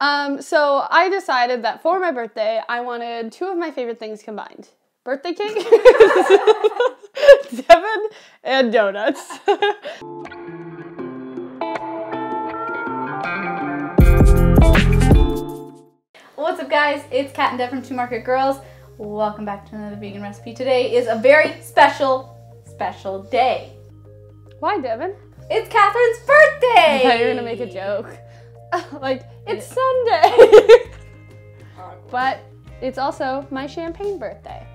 So I decided that for my birthday, I wanted two of my favorite things combined. Birthday cake, Devin, and donuts. What's up guys, it's Kat and Dev from Two Market Girls. Welcome back to another vegan recipe. Today is a very special day. Why, Devin? It's Catherine's birthday! I thought you were gonna make a joke. Like, it's Sunday! But it's also my champagne birthday.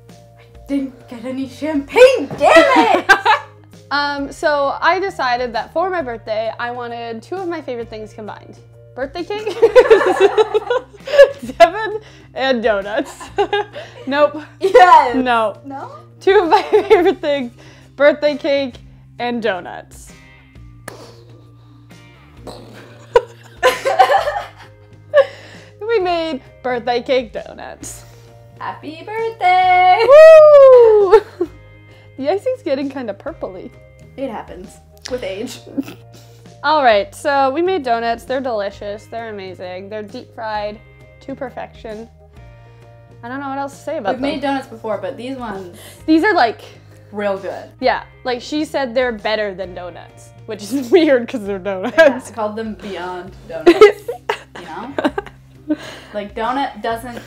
I didn't get any champagne, damn it! So I decided that for my birthday, I wanted two of my favorite things combined. Birthday cake, Devin, and donuts. Nope. Yes! No. No? Two of my favorite things, birthday cake and donuts. We made birthday cake donuts. Happy birthday! Woo! The icing's getting kind of purpley. It happens with age. All right, so we made donuts. They're delicious. They're amazing. They're deep fried to perfection. I don't know what else to say about them. We've made donuts before, but these ones... These are like... real good. Yeah, like she said they're better than donuts, which is weird because they're donuts. Yeah, I called them beyond donuts, you know? Like, donut doesn't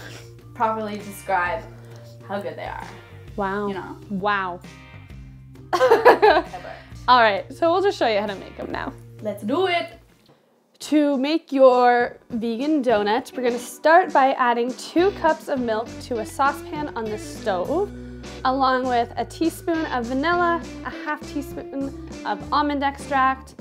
properly describe how good they are. Wow. You know? Wow. Ever. All right, so we'll just show you how to make them now. Let's do it. To make your vegan donuts, we're gonna start by adding 2 cups of milk to a saucepan on the stove, along with a teaspoon of vanilla, a half teaspoon of almond extract,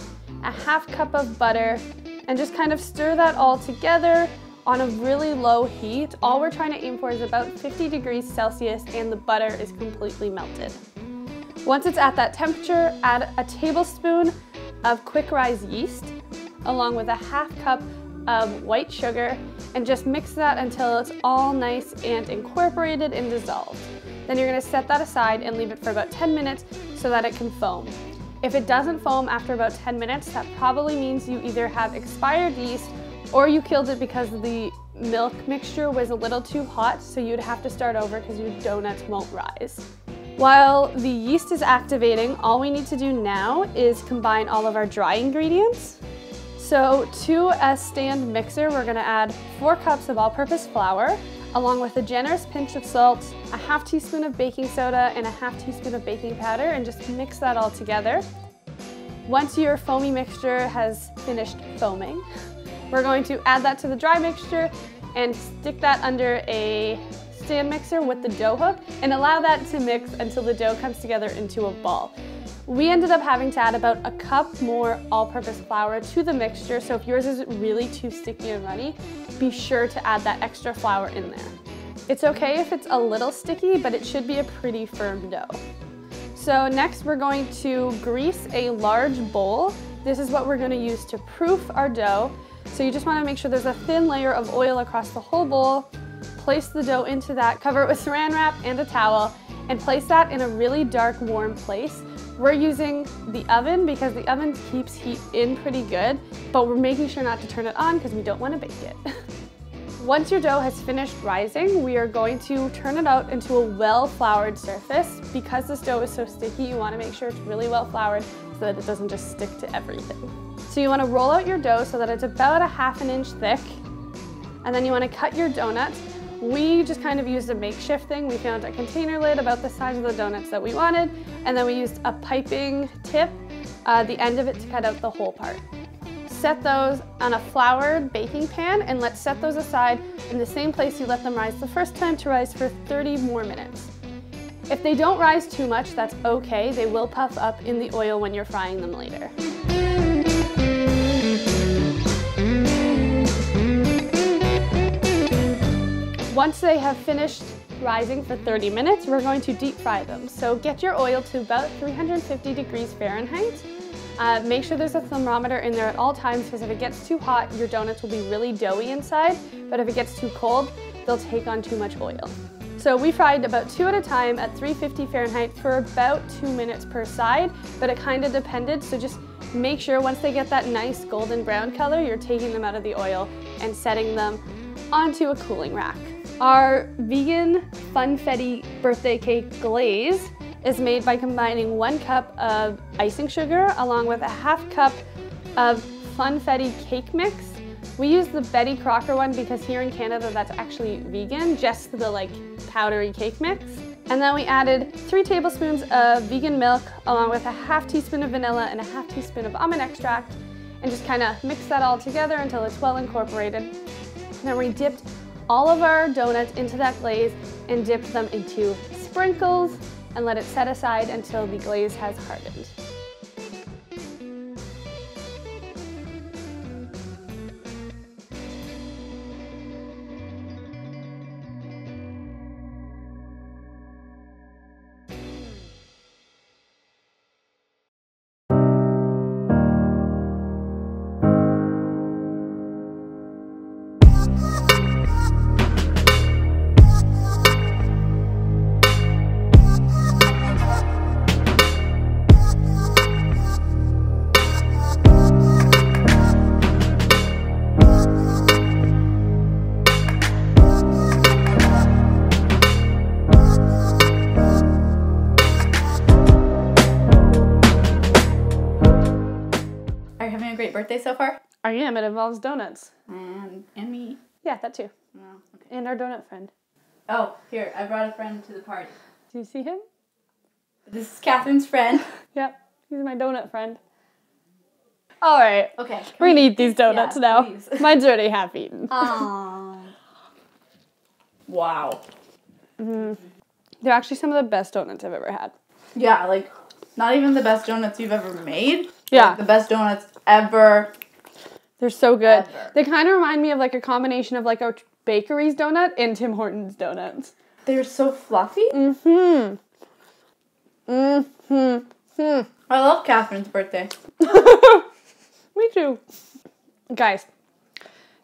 a half cup of butter, and just kind of stir that all together on a really low heat. All we're trying to aim for is about 50 degrees Celsius and the butter is completely melted. Once it's at that temperature, add a tablespoon of quick rise yeast, along with a half cup of white sugar, and just mix that until it's all nice and incorporated and dissolved. Then you're gonna set that aside and leave it for about 10 minutes so that it can foam. If it doesn't foam after about 10 minutes, that probably means you either have expired yeast or you killed it because the milk mixture was a little too hot, so you'd have to start over because your donuts won't rise. While the yeast is activating, all we need to do now is combine all of our dry ingredients. So to a stand mixer, we're gonna add 4 cups of all-purpose flour, along with a generous pinch of salt, a half teaspoon of baking soda, and a half teaspoon of baking powder, and just mix that all together. Once your foamy mixture has finished foaming, we're going to add that to the dry mixture and stick that under a stand mixer with the dough hook and allow that to mix until the dough comes together into a ball. We ended up having to add about a cup more all-purpose flour to the mixture, so if yours is really too sticky and runny, be sure to add that extra flour in there. It's okay if it's a little sticky, but it should be a pretty firm dough. So next we're going to grease a large bowl. This is what we're going to use to proof our dough. So you just want to make sure there's a thin layer of oil across the whole bowl. Place the dough into that, cover it with saran wrap and a towel, and place that in a really dark, warm place. We're using the oven because the oven keeps heat in pretty good, but we're making sure not to turn it on because we don't want to bake it. Once your dough has finished rising, we are going to turn it out into a well-floured surface. Because this dough is so sticky, you want to make sure it's really well-floured so that it doesn't just stick to everything. So you want to roll out your dough so that it's about 1/2 inch thick, and then you want to cut your donuts. We just kind of used a makeshift thing. We found a container lid about the size of the donuts that we wanted, and then we used a piping tip, the end of it, to cut out the whole part. Set those on a floured baking pan, and let's set those aside in the same place you let them rise the first time to rise for 30 more minutes. If they don't rise too much, that's okay. They will puff up in the oil when you're frying them later. Once they have finished rising for 30 minutes, we're going to deep fry them. So get your oil to about 350 degrees Fahrenheit. Make sure there's a thermometer in there at all times because if it gets too hot, your donuts will be really doughy inside, but if it gets too cold, they'll take on too much oil. So we fried about 2 at a time at 350 Fahrenheit for about 2 minutes per side, but it kind of depended, so just make sure once they get that nice golden brown color, you're taking them out of the oil and setting them onto a cooling rack. Our vegan funfetti birthday cake glaze is made by combining 1 cup of icing sugar along with a 1/2 cup of funfetti cake mix. We use the Betty Crocker one because here in Canada that's actually vegan, just the like powdery cake mix. And then we added 3 tablespoons of vegan milk along with a 1/2 teaspoon of vanilla and a 1/2 teaspoon of almond extract, and just kind of mix that all together until it's well incorporated. And then we dipped all of our donuts into that glaze and dipped them into sprinkles and let it set aside until the glaze has hardened. Great birthday so far? I am. It involves donuts. And me. Yeah, that too. Oh, okay. And our donut friend. Oh, here, I brought a friend to the party. Do you see him? This is Catherine's friend. Yep, he's my donut friend. All right. Okay. We're gonna eat these donuts now. Please. Mine's already half eaten. Wow. They're actually some of the best donuts I've ever had. Yeah, like, not even the best donuts you've ever made. Yeah. Like, the best donuts ever. They're so good. Ever. They kind of remind me of like a combination of like a bakery's donut and Tim Hortons donuts. They're so fluffy. I love Catherine's birthday. Me too. Guys,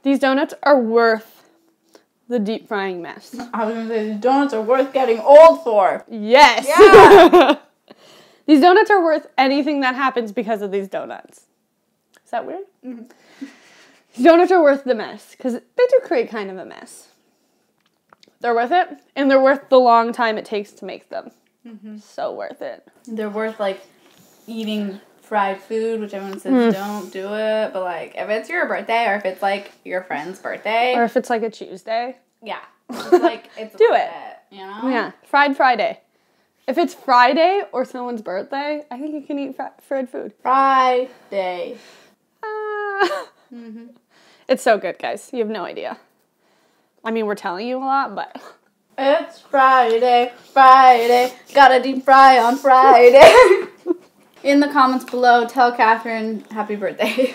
these donuts are worth the deep frying mess. I was going to say, these donuts are worth getting old for. Yes. Yeah. These donuts are worth anything that happens because of these donuts. Is that weird? Mm-hmm. These donuts are worth the mess because they do create kind of a mess. They're worth it, and they're worth the long time it takes to make them. Mm-hmm. So worth it. They're worth, like, eating fried food, which everyone says don't do it. But, like, if it's your birthday or if it's, like, your friend's birthday. Or if it's, like, a Tuesday. Yeah. It's, like, it's do worth it. You know? Yeah. Fried Friday. If it's Friday or someone's birthday, I think you can eat fried food. Friday. It's so good, guys. You have no idea. I mean, we're telling you a lot, but... It's Friday, gotta deep fry on Friday. In the comments below, tell Catherine happy birthday.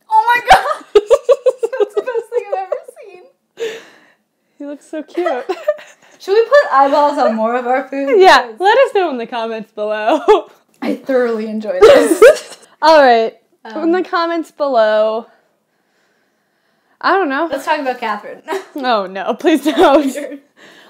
Oh my god! That's the best thing I've ever seen. He looks so cute. Should we put eyeballs on more of our food? Yeah, let us know in the comments below. I thoroughly enjoy this. All right, in the comments below. I don't know. Let's talk about Catherine. Oh no, please don't.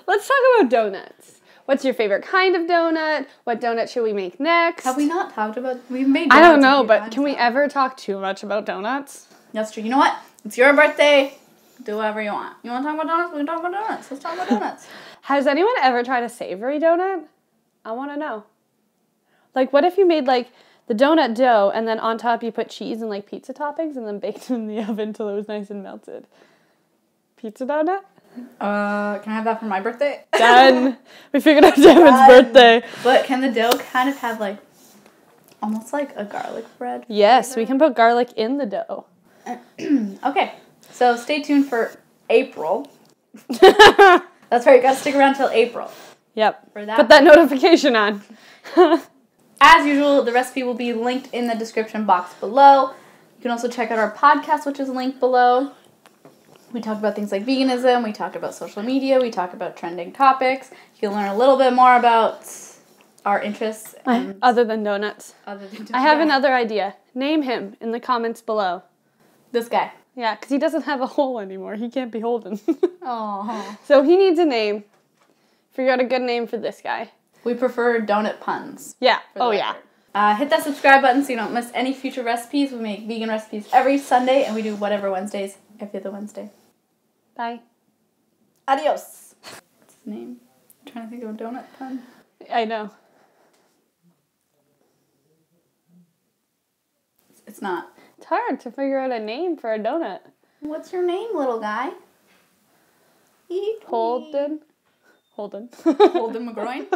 Let's talk about donuts. What's your favorite kind of donut? What donut should we make next? Have we not talked about... We've made donuts. I don't know, but can we ever talk too much about donuts? That's true. You know what? It's your birthday. Do whatever you want. You want to talk about donuts? We can talk about donuts. Let's talk about donuts. Has anyone ever tried a savory donut? I want to know. Like, what if you made, like, the donut dough and then on top you put cheese and, like, pizza toppings and then baked it in the oven till it was nice and melted? Pizza donut? Can I have that for my birthday? Done. We figured out Devin's birthday. But can the dough kind of have, like, almost like a garlic bread? Yes, we can put garlic in the dough. Okay, so stay tuned for April. That's right, you gotta stick around till April. Yep. For that. Put that notification on. As usual, the recipe will be linked in the description box below. You can also check out our podcast, which is linked below. We talk about things like veganism, we talk about social media, we talk about trending topics. You can learn a little bit more about our interests. Other than donuts. I have another idea. Name him in the comments below. This guy. Yeah, because he doesn't have a hole anymore. He can't be holding. Oh. So he needs a name. Figure out a good name for this guy. We prefer donut puns. Yeah. Oh, yeah. Hit that subscribe button so you don't miss any future recipes. We make vegan recipes every Sunday, and we do whatever Wednesdays every other Wednesday. Bye. Adios. What's his name? I'm trying to think of a donut pun. I know. It's not. It's hard to figure out a name for a donut. What's your name, little guy? Holden. Holden McGroin?